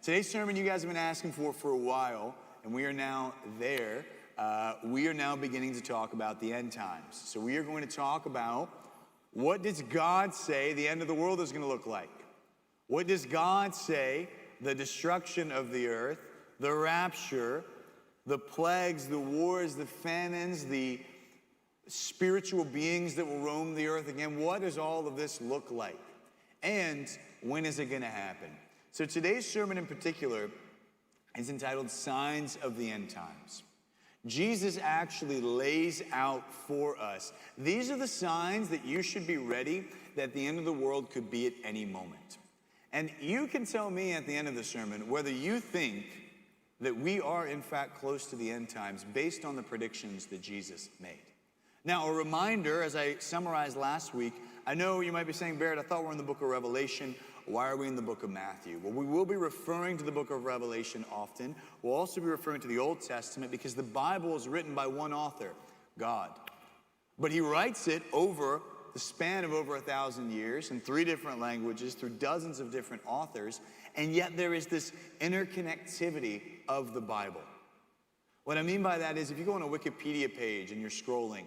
Today's sermon you guys have been asking for a while, and we are now there. We are now beginning to talk about the end times. So we are going to talk about, what does God say the end of the world is going to look like? What does God say the destruction of the earth, the rapture, the plagues, the wars, the famines, the spiritual beings that will roam the earth again, what does all of this look like? And when is it going to happen? So today's sermon in particular is entitled Signs of the End Times. Jesus actually lays out for us, these are the signs that you should be ready, that the end of the world could be at any moment. And you can tell me at the end of the sermon whether you think that we are in fact close to the end times based on the predictions that Jesus made. Now, a reminder, as I summarized last week, I know you might be saying, Barrett, I thought we're in the book of Revelation. Why are we in the book of Matthew? Well, we will be referring to the book of Revelation often. We'll also be referring to the Old Testament because the Bible is written by one author, God. But he writes it over the span of over 1,000 years in 3 different languages through dozens of different authors, and yet there is this interconnectivity of the Bible. What I mean by that is if you go on a Wikipedia page and you're scrolling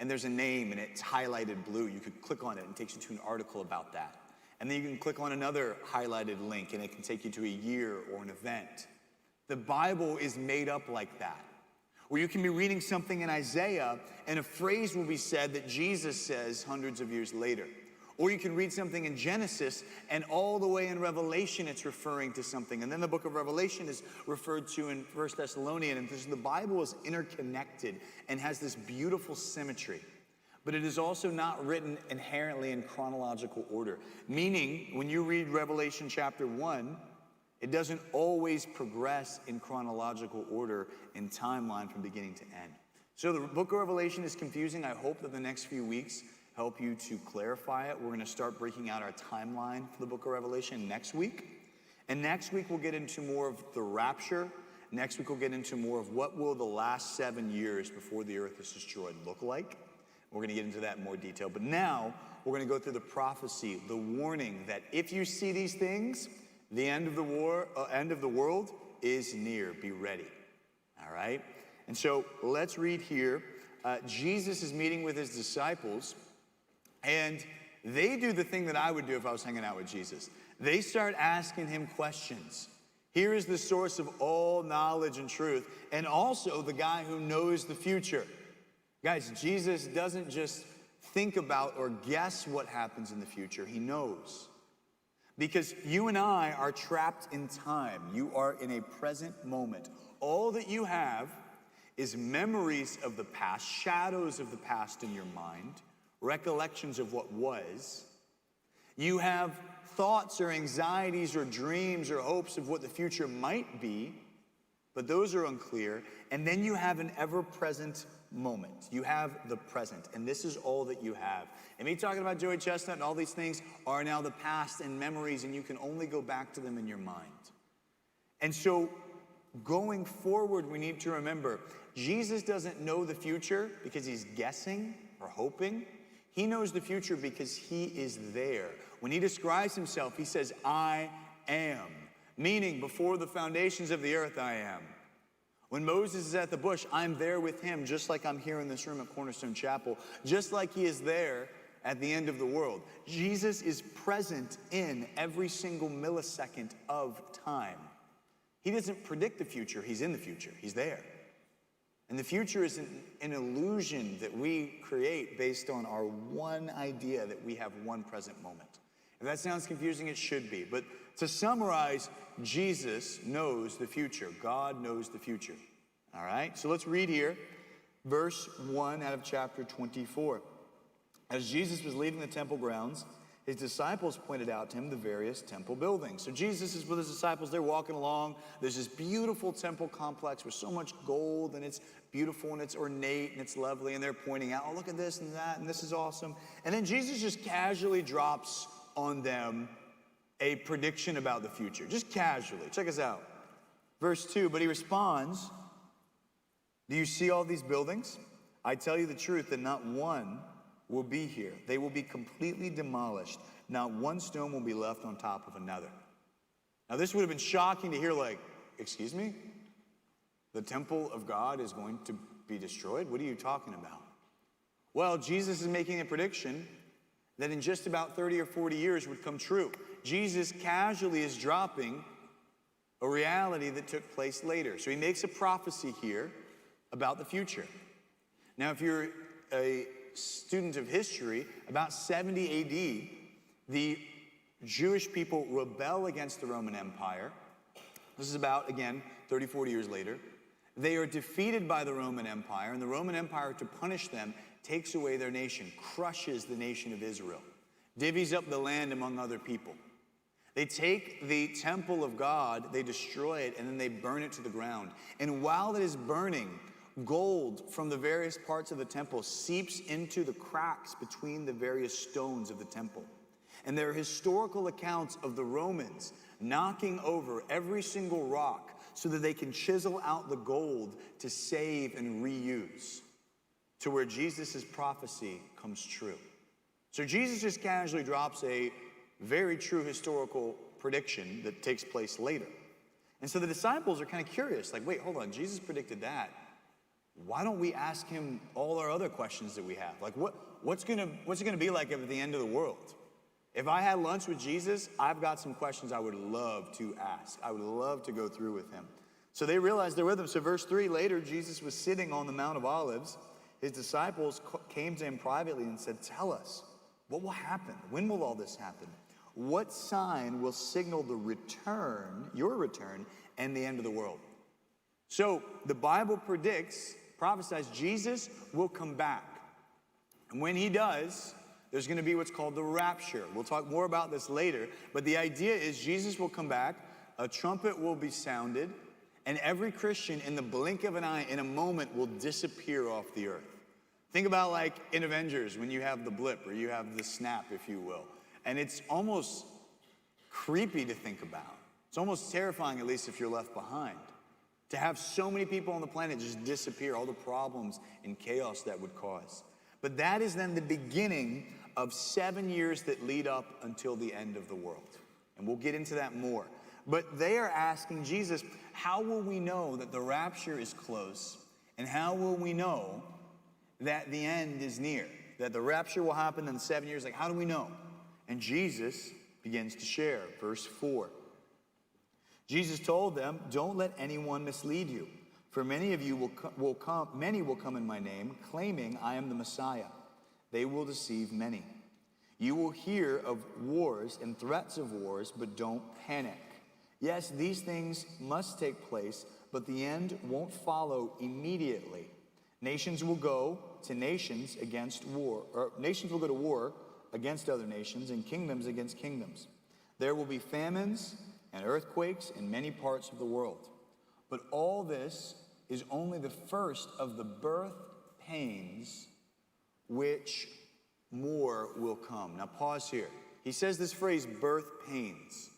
and there's a name and it's highlighted blue, you could click on it and it takes you to an article about that. And then you can click on another highlighted link and it can take you to a year or an event. The Bible is made up like that, where you can be reading something in Isaiah and a phrase will be said that Jesus says hundreds of years later. Or you can read something in Genesis and all the way in Revelation it's referring to something. And then the book of Revelation is referred to in 1 Thessalonians. And the Bible is interconnected and has this beautiful symmetry. But it is also not written inherently in chronological order. Meaning, when you read Revelation chapter 1, it doesn't always progress in chronological order in timeline from beginning to end. So the book of Revelation is confusing. I hope that the next few weeks help you to clarify it. We're going to start breaking out our timeline for the book of Revelation next week. And next week we'll get into more of the rapture. Next week we'll get into more of what will the last 7 years before the earth is destroyed look like. We're going to get into that in more detail. But now we're going to go through the prophecy, the warning that if you see these things, the end of the world is near. Be ready. All right? And so let's read here. Jesus is meeting with his disciples, and they do the thing that I would do if I was hanging out with Jesus. They start asking him questions. Here is the source of all knowledge and truth, and also the guy who knows the future. Guys, Jesus doesn't just think about or guess what happens in the future. He knows. Because you and I are trapped in time. You are in a present moment. All that you have is memories of the past, shadows of the past in your mind, recollections of what was. You have thoughts or anxieties or dreams or hopes of what the future might be, but those are unclear. And then you have an ever-present moment. You have the present, and this is all that you have. And me talking about Joey Chestnut and all these things are now the past and memories, and you can only go back to them in your mind. And so going forward, we need to remember, Jesus doesn't know the future because he's guessing or hoping. He knows the future because he is there. When he describes himself, he says, I am. Meaning, before the foundations of the earth, I am. When Moses is at the bush, I'm there with him, just like I'm here in this room at Cornerstone Chapel, just like he is there at the end of the world. Jesus is present in every single millisecond of time. He doesn't predict the future, he's in the future, he's there. And the future is an illusion that we create based on our one idea that we have one present moment. If that sounds confusing, it should be. But to summarize, Jesus knows the future. God knows the future. All right? So let's read here, verse 1 out of chapter 24. As Jesus was leaving the temple grounds, his disciples pointed out to him the various temple buildings. So Jesus is with his disciples. They're walking along. There's this beautiful temple complex with so much gold, and it's beautiful, and it's ornate, and it's lovely. And they're pointing out, oh, look at this and that, and this is awesome. And then Jesus just casually drops on them a prediction about the future, just casually. Check us out. Verse 2, but he responds, do you see all these buildings? I tell you the truth that not one will be here. They will be completely demolished. Not one stone will be left on top of another. Now, this would have been shocking to hear, like, excuse me? The temple of God is going to be destroyed? What are you talking about? Well, Jesus is making a prediction that in just about 30 or 40 years would come true. Jesus casually is dropping a reality that took place later. So he makes a prophecy here about the future. Now, if you're a student of history, about 70 AD, the Jewish people rebel against the Roman Empire. This is about, again, 30, 40 years later. They are defeated by the Roman Empire, and the Roman Empire, to punish them, takes away their nation, crushes the nation of Israel, divvies up the land among other people. They take the temple of God, they destroy it, and then they burn it to the ground. And while it is burning, gold from the various parts of the temple seeps into the cracks between the various stones of the temple. And there are historical accounts of the Romans knocking over every single rock so that they can chisel out the gold to save and reuse, to where Jesus' prophecy comes true. So Jesus just casually drops a very true historical prediction that takes place later. And so the disciples are kind of curious, like, wait, hold on, Jesus predicted that. Why don't we ask him all our other questions that we have? Like, what's it gonna be like at the end of the world? If I had lunch with Jesus, I've got some questions I would love to ask. I would love to go through with him. So they realized they're with him. So verse 3, later, Jesus was sitting on the Mount of Olives. His disciples came to him privately and said, tell us, what will happen? When will all this happen? What sign will signal the return, your return, and the end of the world? So the Bible prophesies Jesus will come back. And when he does, there's going to be what's called the rapture. We'll talk more about this later. But the idea is Jesus will come back, a trumpet will be sounded, and every Christian in the blink of an eye, in a moment, will disappear off the earth. Think about like in Avengers when you have the blip or you have the snap, if you will. And it's almost creepy to think about. It's almost terrifying, at least if you're left behind, to have so many people on the planet just disappear, all the problems and chaos that would cause. But that is then the beginning of 7 years that lead up until the end of the world. And we'll get into that more. But they are asking Jesus, how will we know that the rapture is close? And how will we know that the end is near? That the rapture will happen in 7 years? Like, how do we know? And Jesus begins to share. Verse 4. Jesus told them, don't let anyone mislead you. For many of you will come in my name, claiming I am the Messiah. They will deceive many. You will hear of wars and threats of wars, but don't panic. Yes, these things must take place, but the end won't follow immediately. Nations will go to nations against war, or nations will go to war against other nations, and kingdoms against kingdoms. There will be famines and earthquakes in many parts of the world. But all this is only the first of the birth pains, which more will come. Now pause here. He says this phrase, birth pains,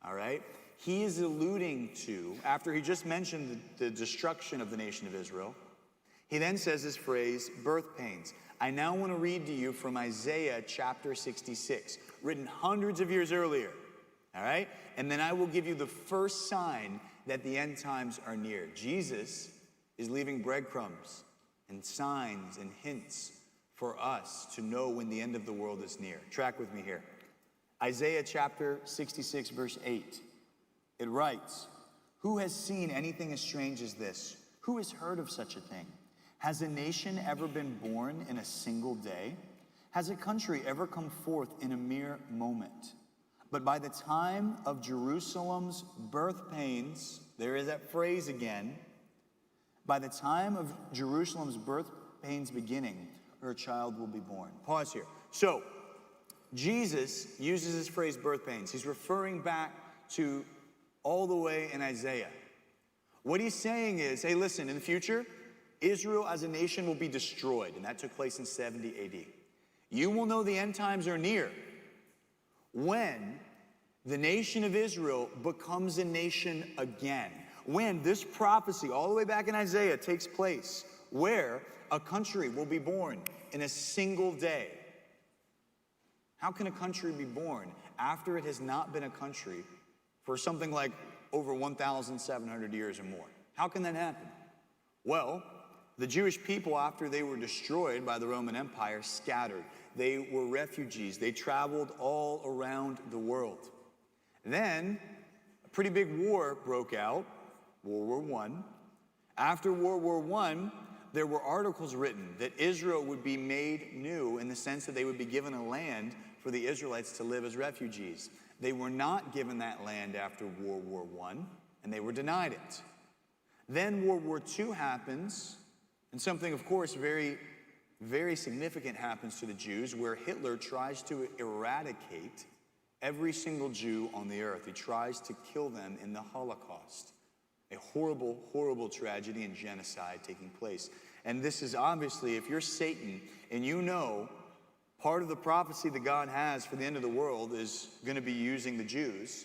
all right? He is alluding to, after he just mentioned the destruction of the nation of Israel, he then says this phrase, birth pains. I now want to read to you from Isaiah chapter 66, written hundreds of years earlier, all right? And then I will give you the first sign that the end times are near. Jesus is leaving breadcrumbs and signs and hints for us to know when the end of the world is near. Track with me here. Isaiah chapter 66, verse 8. It writes, who has seen anything as strange as this? Who has heard of such a thing? Has a nation ever been born in a single day? Has a country ever come forth in a mere moment? But by the time of Jerusalem's birth pains, there is that phrase again, by the time of Jerusalem's birth pains beginning, her child will be born. Pause here. So, Jesus uses this phrase, birth pains. He's referring back to all the way in Isaiah. What he's saying is, hey, listen, in the future, Israel as a nation will be destroyed, and that took place in 70 AD. You will know the end times are near when the nation of Israel becomes a nation again. When this prophecy, all the way back in Isaiah, takes place, where a country will be born in a single day. How can a country be born after it has not been a country for something like over 1,700 years or more. How can that happen? Well, the Jewish people, after they were destroyed by the Roman Empire, scattered. They were refugees. They traveled all around the world. Then, a pretty big war broke out, World War I. After World War I, there were articles written that Israel would be made new in the sense that they would be given a land for the Israelites to live as refugees. They were not given that land after World War I, and they were denied it. Then World War II happens, and something, of course, very, very significant happens to the Jews, where Hitler tries to eradicate every single Jew on the earth. He tries to kill them in the Holocaust. A horrible, horrible tragedy and genocide taking place. And this is obviously, if you're Satan and you know part of the prophecy that God has for the end of the world is going to be using the Jews,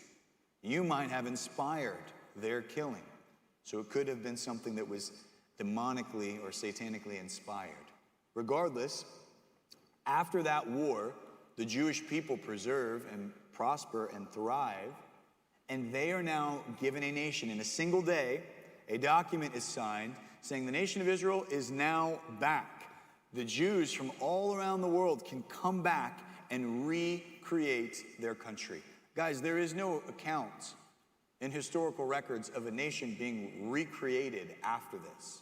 you might have inspired their killing. So it could have been something that was demonically or satanically inspired. Regardless, after that war, the Jewish people preserve and prosper and thrive, and they are now given a nation. In a single day, a document is signed saying the nation of Israel is now back. The Jews from all around the world can come back and recreate their country. Guys, there is no account in historical records of a nation being recreated after this.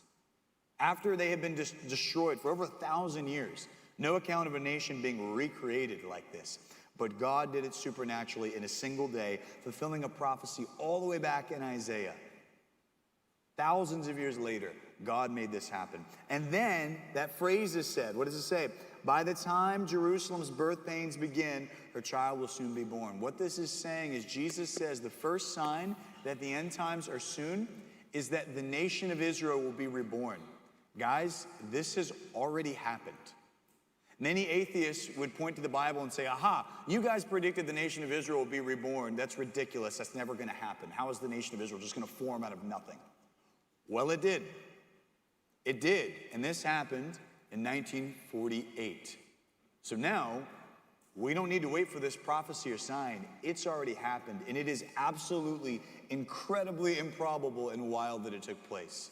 After they have been destroyed for over 1,000 years, no account of a nation being recreated like this. But God did it supernaturally in a single day, fulfilling a prophecy all the way back in Isaiah. Thousands of years later, God made this happen. And then that phrase is said. What does it say? By the time Jerusalem's birth pains begin, her child will soon be born. What this is saying is Jesus says the first sign that the end times are soon is that the nation of Israel will be reborn. Guys, this has already happened. Many atheists would point to the Bible and say, aha, you guys predicted the nation of Israel will be reborn. That's ridiculous. That's never going to happen. How is the nation of Israel just going to form out of nothing? Well, it did. It did. And this happened in 1948. So now, we don't need to wait for this prophecy or sign. It's already happened. And it is absolutely incredibly improbable and wild that it took place.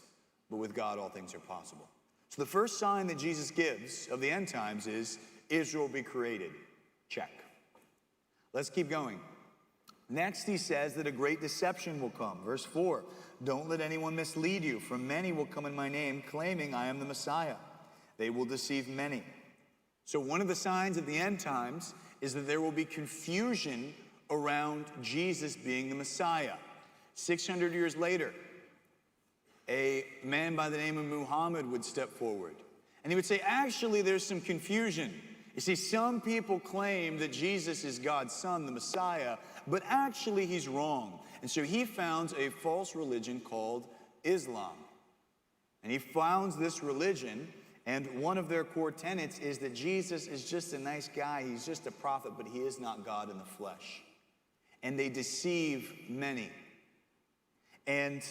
But with God, all things are possible. So the first sign that Jesus gives of the end times is Israel will be created. Check. Let's keep going. Next, he says that a great deception will come. Verse 4, don't let anyone mislead you, for many will come in my name, claiming I am the Messiah. They will deceive many. So one of the signs of the end times is that there will be confusion around Jesus being the Messiah. 600 years later, a man by the name of Muhammad would step forward. And he would say, actually, there's some confusion. You see, some people claim that Jesus is God's son, the Messiah, but actually he's wrong. And so he founds a false religion called Islam. And he founds this religion, and one of their core tenets is that Jesus is just a nice guy. He's just a prophet, but he is not God in the flesh. And they deceive many. And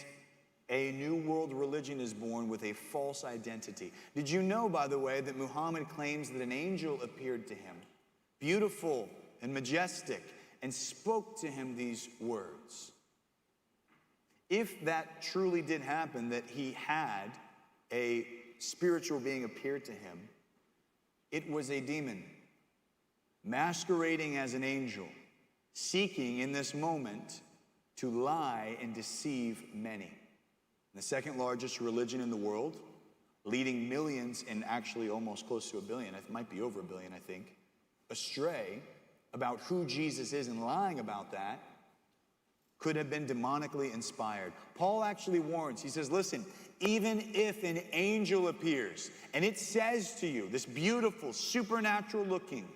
a new world religion is born with a false identity. Did you know, by the way, that Muhammad claims that an angel appeared to him, beautiful and majestic, and spoke to him these words? If that truly did happen, that he had a spiritual being appear to him, it was a demon masquerading as an angel, seeking in this moment to lie and deceive many. The second largest religion in the world, leading millions, and actually almost close to a billion, it might be over a billion, I think, astray about who Jesus is, and lying about that could have been demonically inspired. Paul actually warns, he says, listen, even if an angel appears and it says to you, this beautiful, supernatural looking,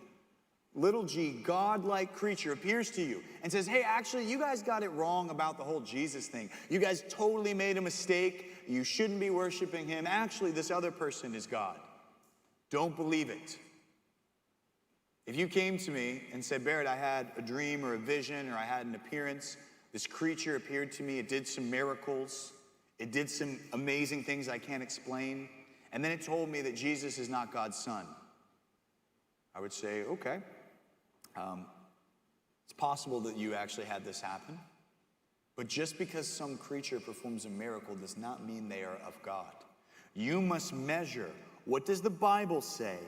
little g, God-like creature appears to you and says, hey, actually, you guys got it wrong about the whole Jesus thing. You guys totally made a mistake. You shouldn't be worshiping him. Actually, this other person is God. Don't believe it. If you came to me and said, Barrett, I had a dream or a vision, or I had an appearance, this creature appeared to me, it did some miracles, it did some amazing things I can't explain, and then it told me that Jesus is not God's son, I would say, okay. It's possible that you actually had this happen. But just because some creature performs a miracle does not mean they are of God. You must measure, what does the Bible say,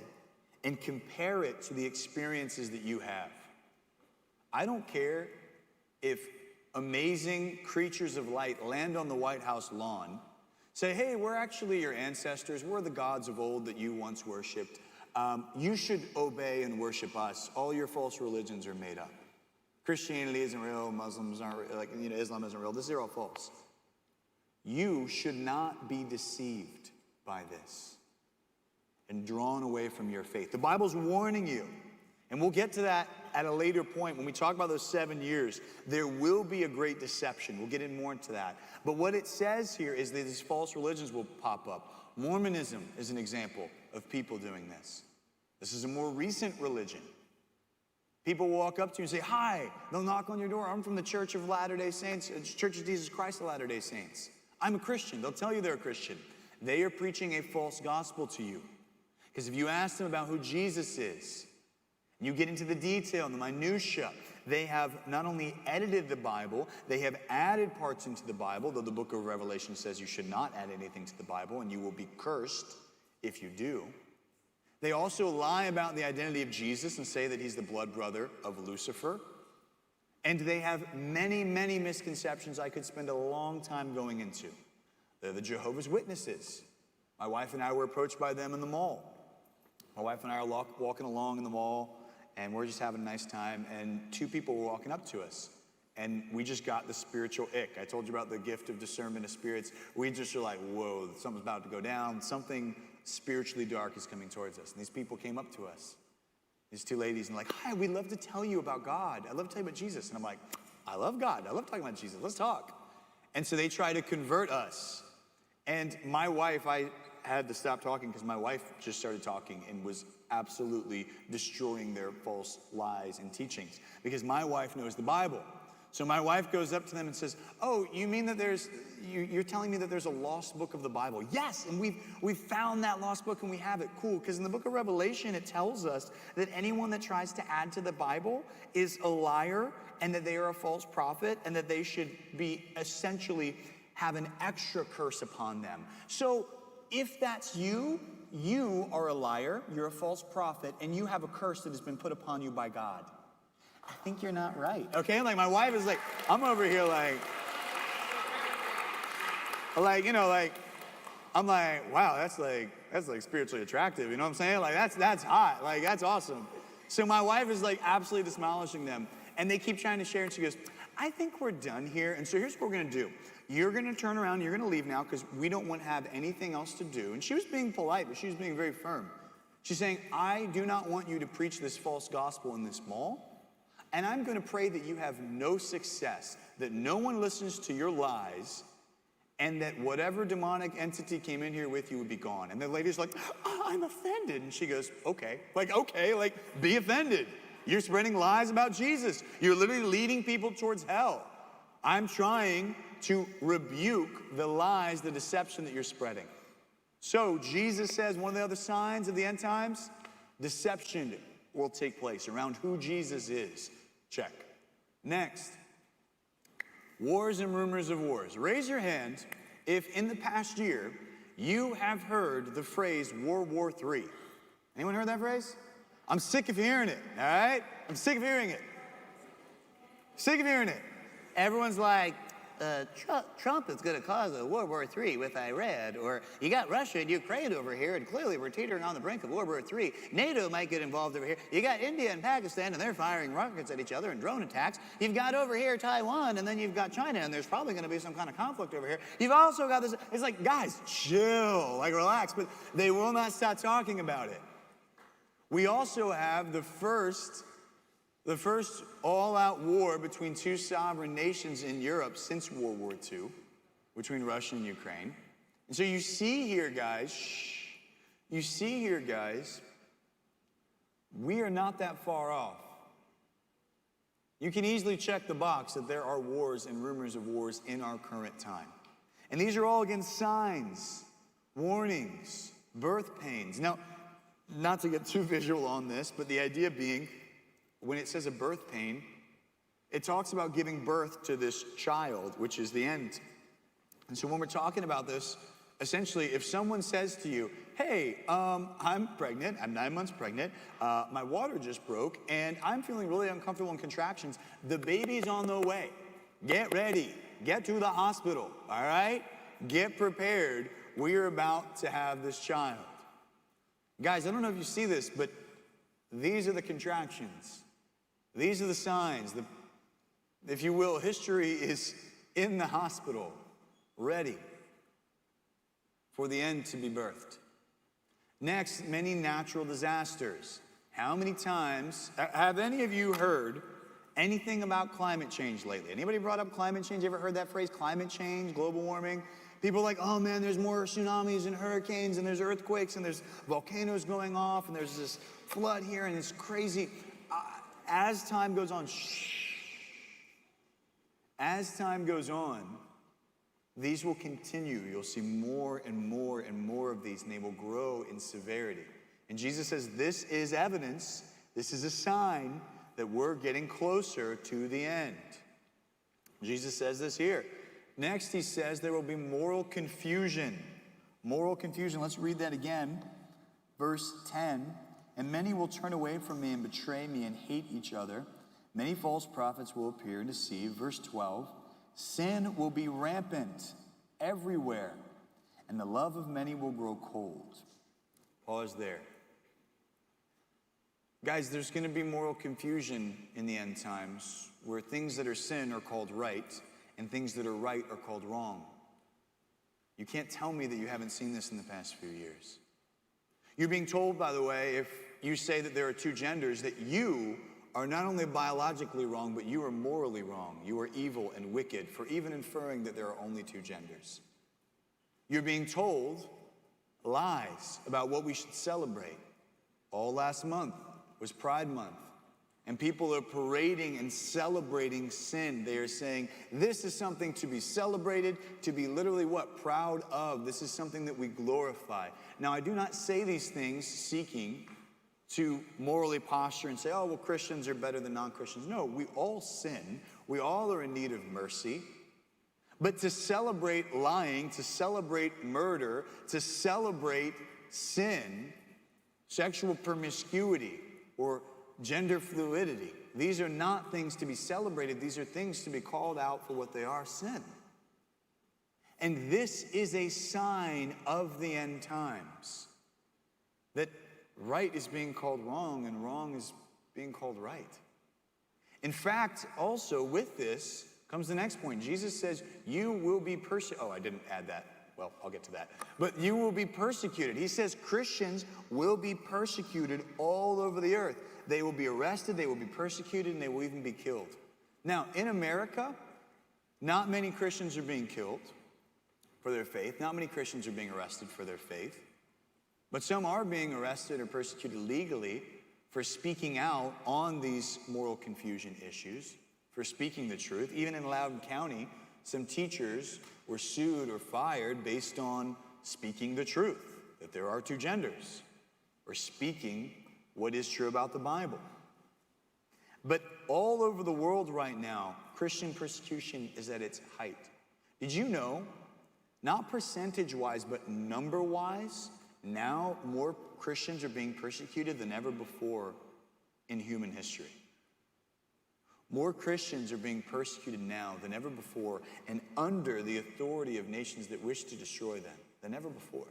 and compare it to the experiences that you have. I don't care if amazing creatures of light land on the White House lawn, say, hey, we're actually your ancestors. We're the gods of old that you once worshipped. You should obey and worship us. All your false religions are made up. Christianity isn't real. Muslims aren't real. Islam isn't real. These are all false. You should not be deceived by this and drawn away from your faith. The Bible's warning you. And we'll get to that at a later point. When we talk about those 7 years, there will be a great deception. We'll get in more into that. But what it says here is that these false religions will pop up. Mormonism is an example of people doing this. This is a more recent religion. People walk up to you and say, hi. They'll knock on your door. I'm from the Church of Latter-day Saints, Church of Jesus Christ of Latter-day Saints. I'm a Christian. They'll tell you they're a Christian. They are preaching a false gospel to you. Because if you ask them about who Jesus is, you get into the detail and the minutia. They have not only edited the Bible, they have added parts into the Bible, though the book of Revelation says you should not add anything to the Bible, and you will be cursed if you do. They also lie about the identity of Jesus and say that he's the blood brother of Lucifer. And they have many, many misconceptions I could spend a long time going into. They're the Jehovah's Witnesses. My wife and I were approached by them in the mall. My wife and I are walking along in the mall, and we're just having a nice time, and 2 people were walking up to us. And we just got the spiritual ick. I told you about the gift of discernment of spirits. We just are like, whoa, something's about to go down. Something spiritually dark is coming towards us. And these people came up to us, these 2 ladies, and like, hi, we'd love to tell you about God. I'd love to tell you about Jesus. And I'm like, I love God. I love talking about Jesus. Let's talk. And so they try to convert us. And my wife, I had to stop talking because my wife just started talking and was absolutely destroying their false lies and teachings, because my wife knows the Bible. So my wife goes up to them and says, oh, you mean that you're telling me that there's a lost book of the Bible? Yes, and we've found that lost book and we have it. Cool, because in the book of Revelation, it tells us that anyone that tries to add to the Bible is a liar and that they are a false prophet and that they should be essentially have an extra curse upon them. So if that's you, you are a liar, you're a false prophet, and you have a curse that has been put upon you by God. I think you're not right. Okay, like my wife is like, I'm over here like, I'm like, wow, that's like spiritually attractive, you know what I'm saying? Like that's hot, like that's awesome. So my wife is like absolutely demolishing them, and they keep trying to share, and she goes, I think we're done here, and so here's what we're gonna do. You're gonna turn around, you're gonna leave now because we don't want to have anything else to do. And she was being polite, but she was being very firm. She's saying, I do not want you to preach this false gospel in this mall. And I'm going to pray that you have no success, that no one listens to your lies, and that whatever demonic entity came in here with you would be gone. And the lady's like, oh, I'm offended. And she goes, okay, be offended. You're spreading lies about Jesus. You're literally leading people towards hell. I'm trying to rebuke the lies, the deception that you're spreading. So Jesus says one of the other signs of the end times, deception will take place around who Jesus is. Check. Next, wars and rumors of wars. Raise your hand if in the past year you have heard the phrase World War III. Anyone heard that phrase? I'm sick of hearing it, all right? I'm sick of hearing it. Sick of hearing it. Everyone's like, Trump is going to cause a World War III with Iran, or you got Russia and Ukraine over here, and clearly we're teetering on the brink of World War III. NATO might get involved over here. You got India and Pakistan, and they're firing rockets at each other and drone attacks. You've got over here Taiwan, and then you've got China, and there's probably going to be some kind of conflict over here. You've also got this. It's like, guys, chill, like relax, but they will not stop talking about it. We also have the first all-out war between 2 sovereign nations in Europe since World War II, between Russia and Ukraine. And so you see here, guys, we are not that far off. You can easily check the box that there are wars and rumors of wars in our current time. And these are all, again, signs, warnings, birth pains. Now, not to get too visual on this, but the idea being, when it says a birth pain, it talks about giving birth to this child, which is the end. And so when we're talking about this, essentially, if someone says to you, hey, I'm pregnant, I'm 9 months pregnant, my water just broke, and I'm feeling really uncomfortable in contractions, the baby's on the way. Get ready, get to the hospital, all right? Get prepared, we are about to have this child. Guys, I don't know if you see this, but these are the contractions. These are the signs. If you will, history is in the hospital, ready for the end to be birthed. Next, many natural disasters. How many times, have any of you heard anything about climate change lately? Anybody brought up climate change? You ever heard that phrase, climate change, global warming? People are like, oh man, there's more tsunamis and hurricanes and there's earthquakes and there's volcanoes going off and there's this flood here and it's crazy. As time goes on, as time goes on, these will continue. You'll see more and more and more of these, and they will grow in severity. And Jesus says this is evidence, this is a sign that we're getting closer to the end. Jesus says this here. Next, he says there will be moral confusion. Moral confusion. Let's read that again. Verse 10. And many will turn away from me and betray me and hate each other. Many false prophets will appear and deceive. Verse 12. Sin will be rampant everywhere, and the love of many will grow cold. Pause there. Guys, there's going to be moral confusion in the end times, where things that are sin are called right, and things that are right are called wrong. You can't tell me that you haven't seen this in the past few years. You're being told, by the way, if you say that there are two genders, that you are not only biologically wrong, but you are morally wrong. You are evil and wicked for even inferring that there are only two genders. You're being told lies about what we should celebrate. All last month was Pride Month, and people are parading and celebrating sin. They are saying, this is something to be celebrated, to be literally what? Proud of. This is something that we glorify. Now, I do not say these things seeking to morally posture and say, oh, well, Christians are better than non-Christians. No, we all sin. We all are in need of mercy. But to celebrate lying, to celebrate murder, to celebrate sin, sexual promiscuity, or gender fluidity, these are not things to be celebrated. These are things to be called out for what they are, sin. And this is a sign of the end times, that right is being called wrong and wrong is being called right. In fact, also with this comes the next point. Jesus says, you will be persecuted. Oh, I didn't add that. Well, I'll get to that. But you will be persecuted. He says Christians will be persecuted all over the earth. They will be arrested, they will be persecuted, and they will even be killed. Now, in America, not many Christians are being killed for their faith. Not many Christians are being arrested for their faith. But some are being arrested or persecuted legally for speaking out on these moral confusion issues, for speaking the truth. Even in Loudoun County, some teachers were sued or fired based on speaking the truth, that there are two genders, or speaking what is true about the Bible. But all over the world right now, Christian persecution is at its height. Did you know, not percentage-wise, but number-wise, now more Christians are being persecuted than ever before in human history? More Christians are being persecuted now than ever before and under the authority of nations that wish to destroy them than ever before.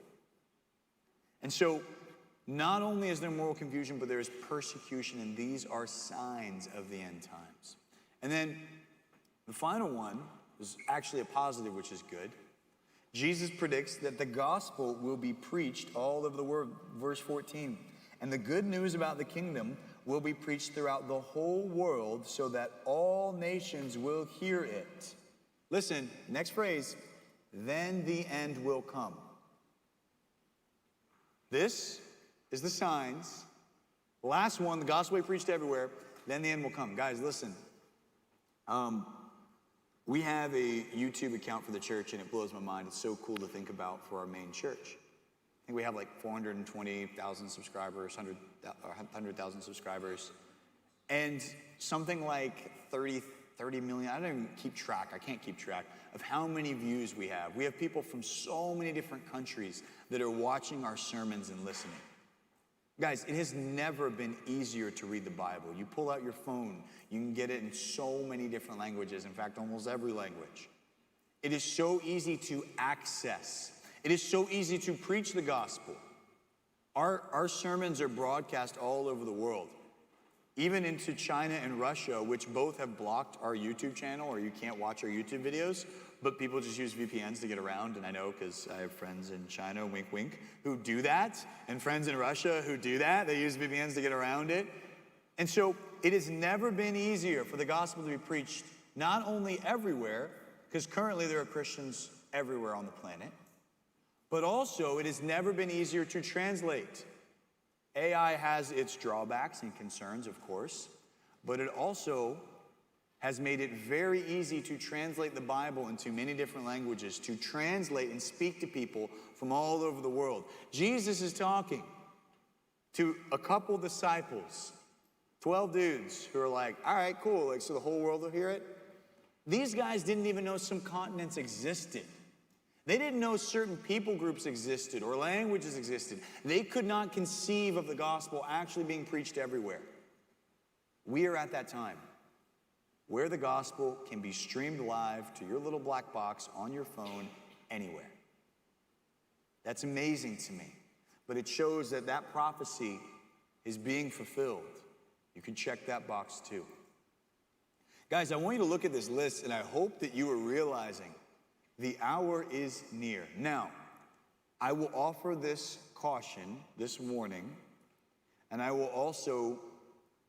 And so, not only is there moral confusion, but there is persecution, and these are signs of the end times. And then the final one is actually a positive, which is good. Jesus predicts that the gospel will be preached all over the world. Verse 14, and the good news about the kingdom will be preached throughout the whole world so that all nations will hear it. Listen, next phrase, then the end will come. This is the signs. Last one, the gospel will be preached everywhere, then the end will come. Guys, listen. We have a YouTube account for the church, and it blows my mind. It's so cool to think about for our main church. I think we have like 420,000 subscribers, 100,000 subscribers. And something like 30 million. I don't even keep track. I can't keep track of how many views we have. We have people from so many different countries that are watching our sermons and listening. Guys, it has never been easier to read the Bible. You pull out your phone, you can get it in so many different languages. In fact, almost every language. It is so easy to access. It is so easy to preach the gospel. Our sermons are broadcast all over the world. Even into China and Russia, which both have blocked our YouTube channel, or you can't watch our YouTube videos, but people just use VPNs to get around. And I know because I have friends in China, wink, wink, who do that, and friends in Russia who do that. They use VPNs to get around it. And so it has never been easier for the gospel to be preached, not only everywhere, because currently there are Christians everywhere on the planet, but also it has never been easier to translate. AI has its drawbacks and concerns, of course, but it also has made it very easy to translate the Bible into many different languages, to translate and speak to people from all over the world. Jesus is talking to a couple disciples, 12 dudes who are like, all right, cool, like, so the whole world will hear it? These guys didn't even know some continents existed. They didn't know certain people groups existed or languages existed. They could not conceive of the gospel actually being preached everywhere. We are at that time where the gospel can be streamed live to your little black box on your phone anywhere. That's amazing to me. But it shows that that prophecy is being fulfilled. You can check that box too. Guys, I want you to look at this list, and I hope that you are realizing the hour is near. Now, I will offer this caution, this warning, and I will also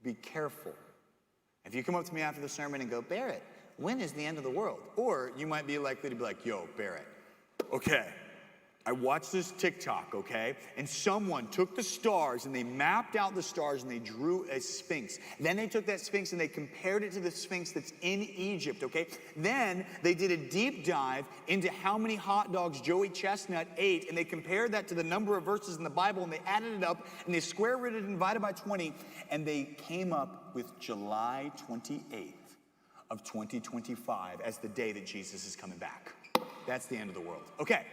be careful. If you come up to me after the sermon and go, Barrett, when is the end of the world? Or you might be likely to be like, yo, Barrett, okay, I watched this TikTok, okay? And someone took the stars and they mapped out the stars and they drew a sphinx. Then they took that sphinx and they compared it to the sphinx that's in Egypt, okay? Then they did a deep dive into how many hot dogs Joey Chestnut ate, and they compared that to the number of verses in the Bible, and they added it up and they square rooted it and divided by 20, and they came up with July 28th of 2025 as the day that Jesus is coming back. That's the end of the world. Okay.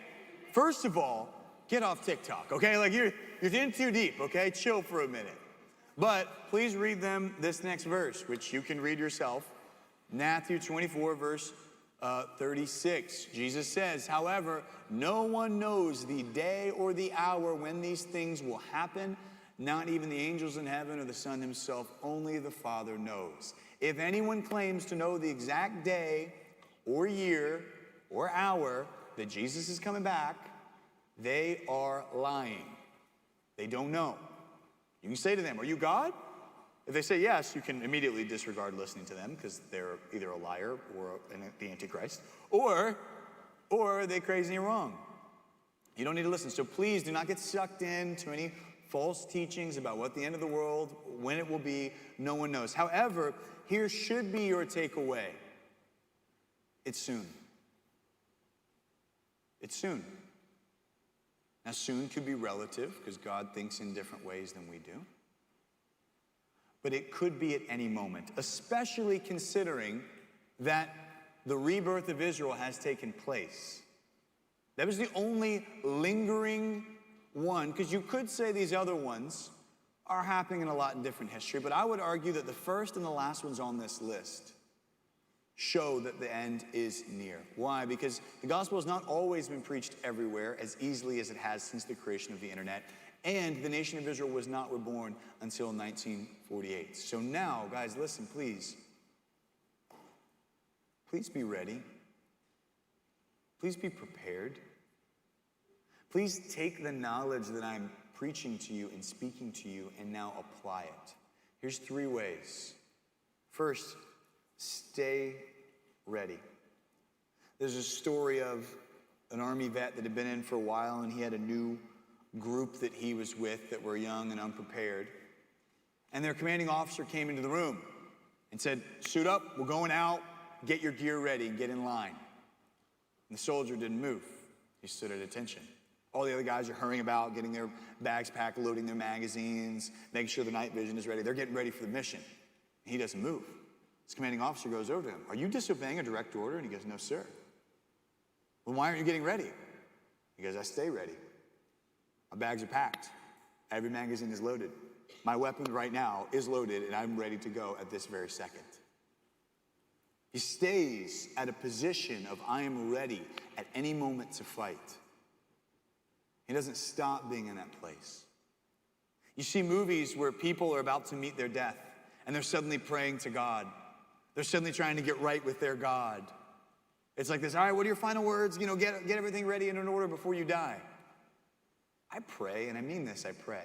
First of all, get off TikTok, okay? Like you're in too deep, okay? Chill for a minute. But please read them this next verse, which you can read yourself. Matthew 24, verse 36. Jesus says, however, no one knows the day or the hour when these things will happen, not even the angels in heaven or the Son himself, only the Father knows. If anyone claims to know the exact day or year or hour that Jesus is coming back, they are lying. They don't know. You can say to them, are you God? If they say yes, you can immediately disregard listening to them because they're either a liar or the Antichrist, or they're crazy and wrong. You don't need to listen. So please do not get sucked into any false teachings about what the end of the world, when it will be, no one knows. However, here should be your takeaway. It's soon. It's soon. Now, soon could be relative because God thinks in different ways than we do. But it could be at any moment, especially considering that the rebirth of Israel has taken place. That was the only lingering one, because you could say these other ones are happening in a lot in different history, but I would argue that the first and the last ones on this list show that the end is near. Why? Because the gospel has not always been preached everywhere as easily as it has since the creation of the internet, and the nation of Israel was not reborn until 1948. So now, guys, listen, please. Please be ready. Please be prepared. Please take the knowledge that I'm preaching to you and speaking to you and now apply it. Here's 3 ways. First, stay ready. There's a story of an army vet that had been in for a while, and he had a new group that he was with that were young and unprepared. And their commanding officer came into the room and said, suit up, we're going out, get your gear ready and get in line. And the soldier didn't move. He stood at attention. All the other guys are hurrying about, getting their bags packed, loading their magazines, making sure the night vision is ready. They're getting ready for the mission. He doesn't move. His commanding officer goes over to him. Are you disobeying a direct order? And he goes, no, sir. Well, why aren't you getting ready? He goes, I stay ready. My bags are packed. Every magazine is loaded. My weapon right now is loaded, and I'm ready to go at this very second. He stays at a position of I am ready at any moment to fight. He doesn't stop being in that place. You see movies where people are about to meet their death, and they're suddenly praying to God. They're suddenly trying to get right with their God. It's like this, all right, what are your final words? You know, get everything ready and in order before you die. I pray, and I mean this, I pray.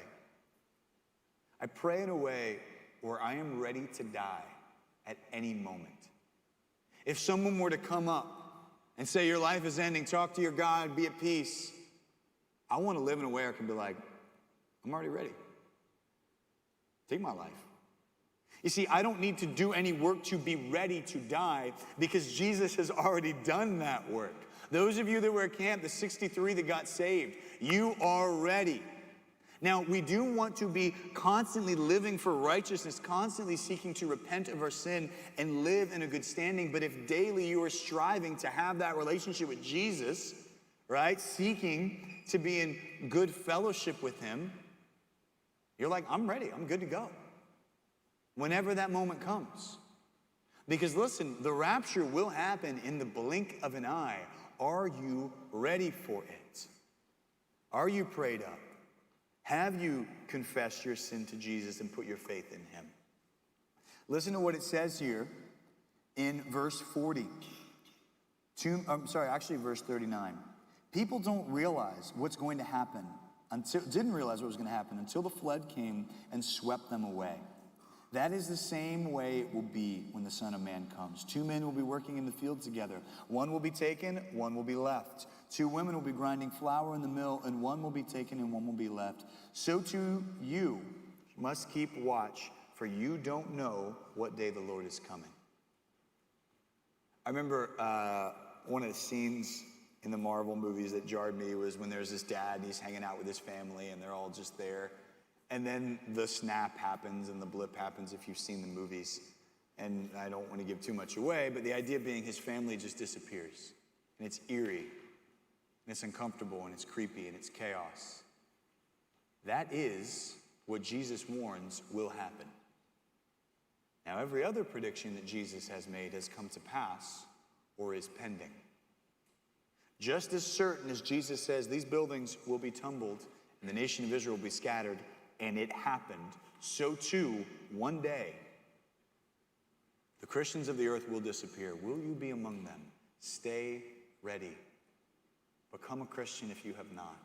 I pray in a way where I am ready to die at any moment. If someone were to come up and say, your life is ending, talk to your God, be at peace, I want to live in a way where I can be like, I'm already ready. Take my life. You see, I don't need to do any work to be ready to die because Jesus has already done that work. Those of you that were at camp, the 63 that got saved, you are ready. Now, we do want to be constantly living for righteousness, constantly seeking to repent of our sin and live in a good standing. But if daily you are striving to have that relationship with Jesus, right, seeking to be in good fellowship with him, you're like, I'm ready, I'm good to go. Whenever that moment comes. Because listen, the rapture will happen in the blink of an eye. Are you ready for it? Are you prayed up? Have you confessed your sin to Jesus and put your faith in him? Listen to what it says here in verse 40. Verse 39. People don't realize what's going to happen didn't realize what was going to happen until the flood came and swept them away. That is the same way it will be when the Son of Man comes. 2 men will be working in the field together. One will be taken, one will be left. 2 women will be grinding flour in the mill, and one will be taken and one will be left. So too you must keep watch, for you don't know what day the Lord is coming. I remember one of the scenes in the Marvel movies that jarred me was when there's this dad and he's hanging out with his family and they're all just there. And then the snap happens and the blip happens if you've seen the movies. And I don't want to give too much away, but the idea being his family just disappears. And it's eerie, and it's uncomfortable, and it's creepy, and it's chaos. That is what Jesus warns will happen. Now, every other prediction that Jesus has made has come to pass or is pending. Just as certain as Jesus says these buildings will be tumbled and the nation of Israel will be scattered, and it happened, so too, one day, the Christians of the earth will disappear. Will you be among them? Stay ready. Become a Christian if you have not.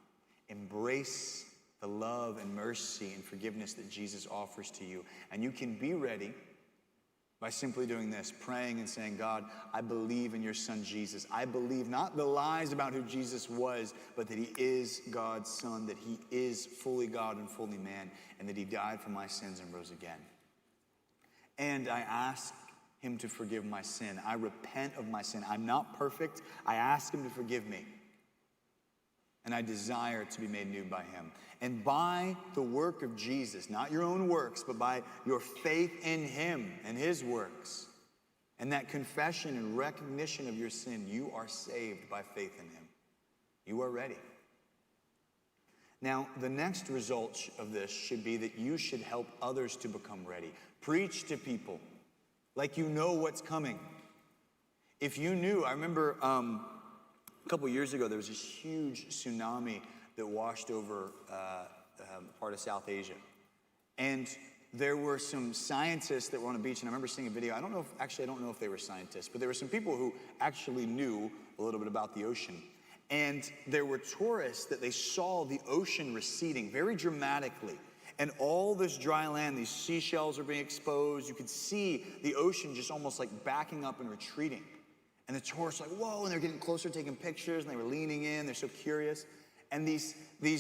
Embrace the love and mercy and forgiveness that Jesus offers to you. And you can be ready by simply doing this, praying and saying, God, I believe in your son Jesus. I believe not the lies about who Jesus was, but that he is God's son, that he is fully God and fully man, and that he died for my sins and rose again. And I ask him to forgive my sin. I repent of my sin. I'm not perfect. I ask him to forgive me. And I desire to be made new by him. And by the work of Jesus, not your own works, but by your faith in him and his works, and that confession and recognition of your sin, you are saved by faith in him. You are ready. Now, the next result of this should be that you should help others to become ready. Preach to people like you know what's coming. If you knew, I remember a couple years ago, there was this huge tsunami that washed over part of South Asia. And there were some scientists that were on a beach, and I remember seeing a video. I don't know if they were scientists, but there were some people who actually knew a little bit about the ocean. And there were tourists that they saw the ocean receding very dramatically. And all this dry land, these seashells are being exposed. You could see the ocean just almost like backing up and retreating. And the tourists were like, whoa, and they're getting closer, taking pictures, and they were leaning in. They're so curious. And these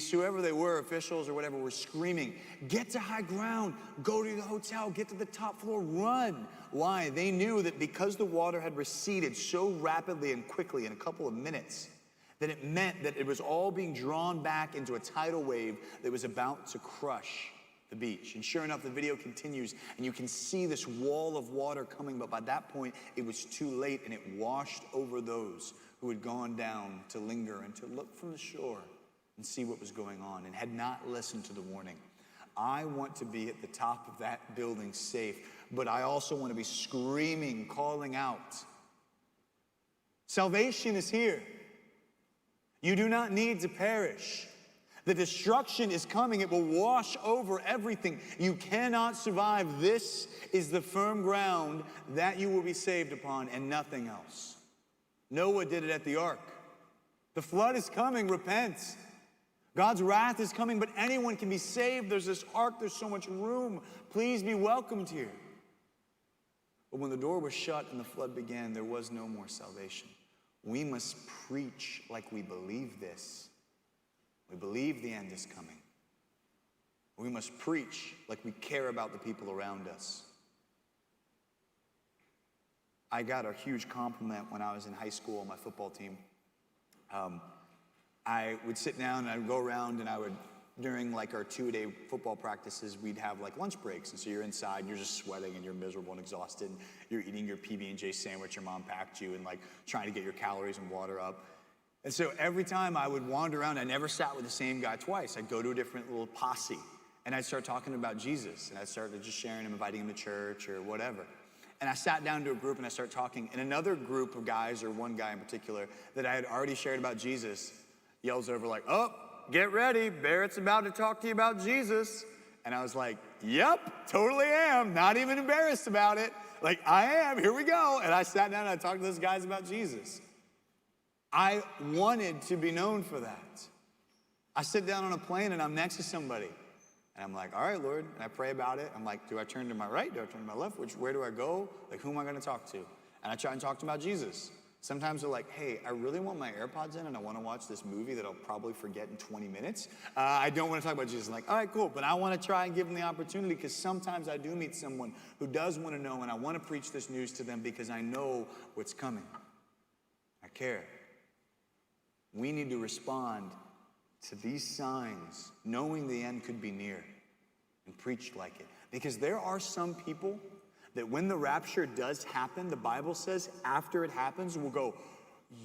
whoever they were, officials or whatever, were screaming, get to high ground, go to the hotel, get to the top floor, run. Why? They knew that because the water had receded so rapidly and quickly in a couple of minutes, that it meant that it was all being drawn back into a tidal wave that was about to crush the beach. And sure enough, the video continues, and you can see this wall of water coming, but by that point, it was too late, and it washed over those who had gone down to linger and to look from the shore and see what was going on and had not listened to the warning. I want to be at the top of that building safe, but I also want to be screaming, calling out. Salvation is here. You do not need to perish. The destruction is coming. It will wash over everything. You cannot survive. This is the firm ground that you will be saved upon and nothing else. Noah did it at the ark. The flood is coming. Repent. God's wrath is coming, but anyone can be saved. There's this ark. There's so much room. Please be welcomed here. But when the door was shut and the flood began, there was no more salvation. We must preach like we believe this. We believe the end is coming. We must preach like we care about the people around us. I got a huge compliment when I was in high school on my football team. I would sit down and I would go around and I would, during like our 2-day football practices, we'd have like lunch breaks. And so you're inside and you're just sweating and you're miserable and exhausted. And you're eating your PB&J sandwich your mom packed you and like trying to get your calories and water up. And so every time I would wander around, I never sat with the same guy twice. I'd go to a different little posse, and I'd start talking about Jesus, and I'd start just sharing him, inviting him to church or whatever. And I sat down to a group, and I started talking, and another group of guys, or one guy in particular, that I had already shared about Jesus, yells over like, "Oh, get ready, Barrett's about to talk to you about Jesus." And I was like, "Yep, totally am, not even embarrassed about it. Like, I am, here we go." And I sat down and I talked to those guys about Jesus. I wanted to be known for that. I sit down on a plane and I'm next to somebody. And I'm like, "All right, Lord." And I pray about it. I'm like, do I turn to my right? Do I turn to my left? Where do I go? Like, who am I going to talk to? And I try and talk to them about Jesus. Sometimes they're like, "Hey, I really want my AirPods in and I want to watch this movie that I'll probably forget in 20 minutes. I don't want to talk about Jesus." I'm like, "All right, cool." But I want to try and give them the opportunity because sometimes I do meet someone who does want to know and I want to preach this news to them because I know what's coming. I care. We need to respond to these signs, knowing the end could be near, and preach like it. Because there are some people that when the rapture does happen, the Bible says after it happens, we'll go,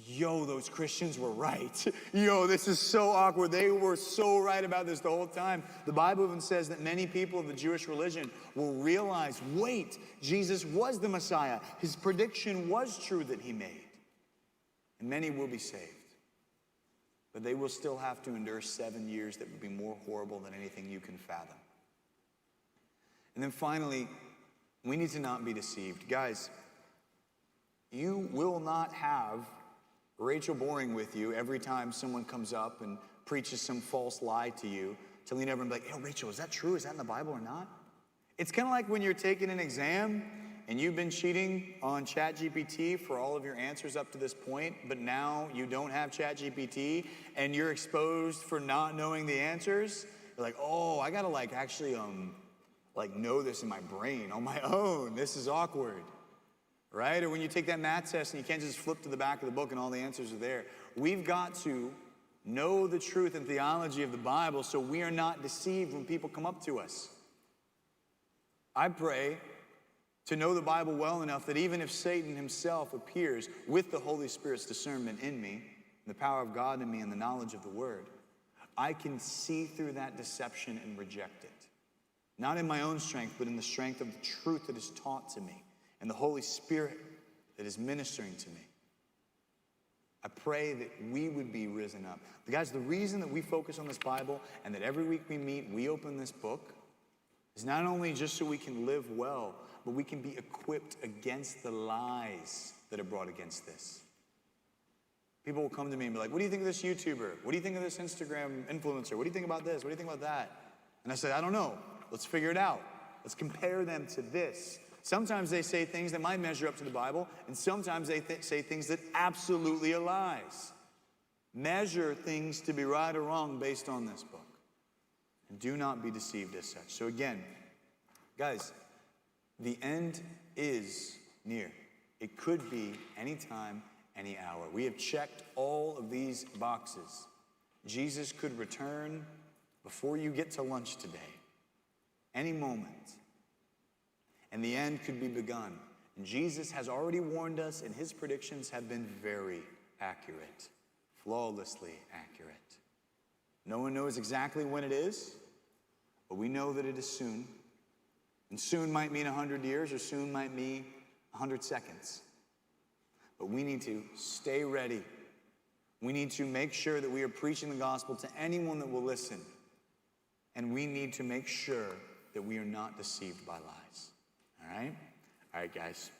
"Yo, those Christians were right. Yo, this is so awkward. They were so right about this the whole time." The Bible even says that many people of the Jewish religion will realize, wait, Jesus was the Messiah. His prediction was true that he made. And many will be saved. But they will still have to endure 7 years that would be more horrible than anything you can fathom. And then finally, we need to not be deceived. Guys, you will not have Rachel Boring with you every time someone comes up and preaches some false lie to you, to lean over and be like, "Hey, Rachel, is that true? Is that in the Bible or not?" It's kind of like when you're taking an exam and you've been cheating on ChatGPT for all of your answers up to this point, but now you don't have ChatGPT and you're exposed for not knowing the answers. You're like, "Oh, I gotta actually know this in my brain on my own. This is awkward." Right? Or when you take that math test and you can't just flip to the back of the book and all the answers are there. We've got to know the truth and theology of the Bible so we are not deceived when people come up to us. I pray to know the Bible well enough that even if Satan himself appears with the Holy Spirit's discernment in me, the power of God in me, and the knowledge of the Word, I can see through that deception and reject it. Not in my own strength, but in the strength of the truth that is taught to me and the Holy Spirit that is ministering to me. I pray that we would be risen up. But guys, the reason that we focus on this Bible and that every week we meet, we open this book, is not only just so we can live well, but we can be equipped against the lies that are brought against this. People will come to me and be like, "What do you think of this YouTuber? What do you think of this Instagram influencer? What do you think about this? What do you think about that?" And I say, "I don't know. Let's figure it out. Let's compare them to this." Sometimes they say things that might measure up to the Bible, and sometimes they say things that absolutely are lies. Measure things to be right or wrong based on this book. And do not be deceived as such. So again, guys, the end is near. It could be anytime, any hour. We have checked all of these boxes. Jesus could return before you get to lunch today. any moment. And the end could be begun. And Jesus has already warned us, and his predictions have been very accurate, flawlessly accurate. No one knows exactly when it is, but we know that it is soon. And soon might mean 100 years, or soon might mean 100 seconds. But we need to stay ready. We need to make sure that we are preaching the gospel to anyone that will listen. And we need to make sure that we are not deceived by lies. All right? All right, guys.